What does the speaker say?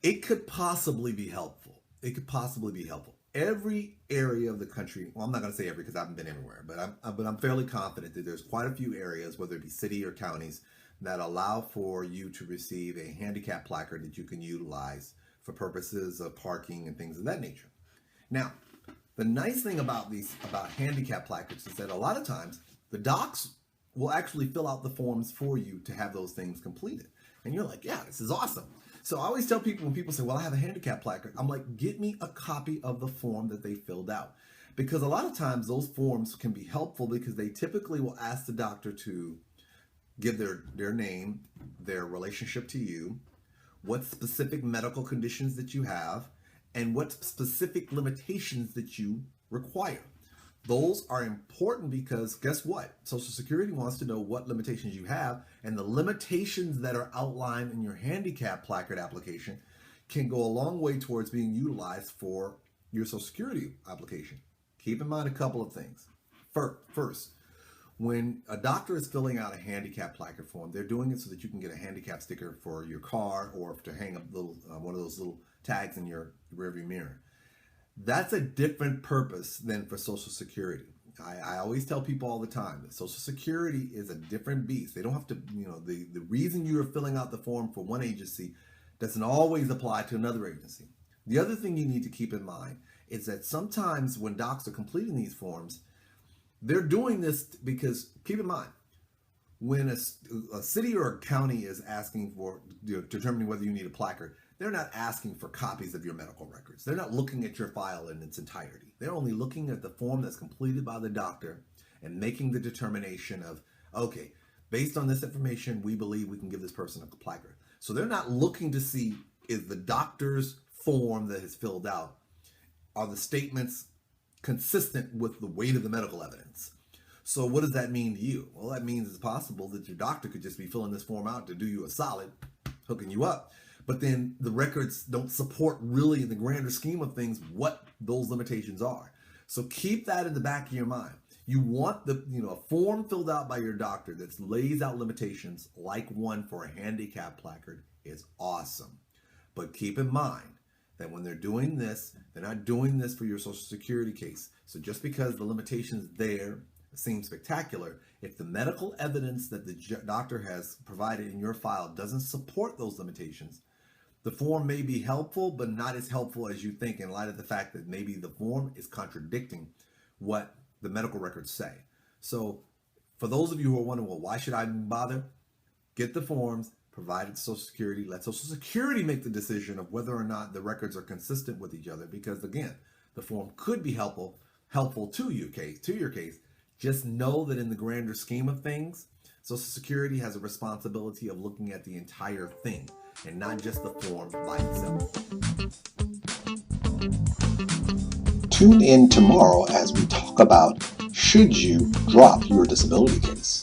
It could possibly be helpful. It could possibly be helpful. Every area of the country, well, I'm not going to say every because I haven't been everywhere, but I'm fairly confident that there's quite a few areas, whether it be city or counties, that allow for you to receive a handicap placard that you can utilize for purposes of parking and things of that nature. Now, the nice thing about handicap placards is that a lot of times the docs will actually fill out the forms for you to have those things completed. And you're like, yeah, this is awesome. So I always tell people, when people say, well, I have a handicap placard, I'm like, get me a copy of the form that they filled out. Because a lot of times those forms can be helpful because they typically will ask the doctor to give their name, their relationship to you, what specific medical conditions that you have, and what specific limitations that you require. Those are important because guess what? Social Security wants to know what limitations you have, and the limitations that are outlined in your handicap placard application can go a long way towards being utilized for your Social Security application. Keep in mind a couple of things. First, when a doctor is filling out a handicap placard form, they're doing it so that you can get a handicap sticker for your car or to hang up one of those little tags in your rearview mirror. That's a different purpose than for Social Security. I always tell people all the time that Social Security is a different beast. They don't have to, the reason you are filling out the form for one agency doesn't always apply to another agency. The other thing you need to keep in mind is that sometimes when docs are completing these forms, they're doing this because, keep in mind, when a city or a county is asking for, determining whether you need a placard, they're not asking for copies of your medical records. They're not looking at your file in its entirety. They're only looking at the form that's completed by the doctor and making the determination of, okay, based on this information, we believe we can give this person a placard. So they're not looking to see, is the doctor's form that is filled out, are the statements consistent with the weight of the medical evidence? So what does that mean to you? Well, that means it's possible that your doctor could just be filling this form out to do you a solid, hooking you up. But then the records don't support really, in the grander scheme of things, what those limitations are. So keep that in the back of your mind. You want a form filled out by your doctor that lays out limitations like one for a handicap placard is awesome. But keep in mind that when they're doing this, they're not doing this for your Social Security case. So just because the limitations there seem spectacular, if the medical evidence that the doctor has provided in your file doesn't support those limitations, the form may be helpful, but not as helpful as you think, in light of the fact that maybe the form is contradicting what the medical records say. So for those of you who are wondering, well, why should I bother? Get the forms, provide it to Social Security, let Social Security make the decision of whether or not the records are consistent with each other, because again, the form could be helpful to your case. Just know that in the grander scheme of things, Social Security has a responsibility of looking at the entire thing and not just the form by itself. Tune in tomorrow as we talk about, should you drop your disability case?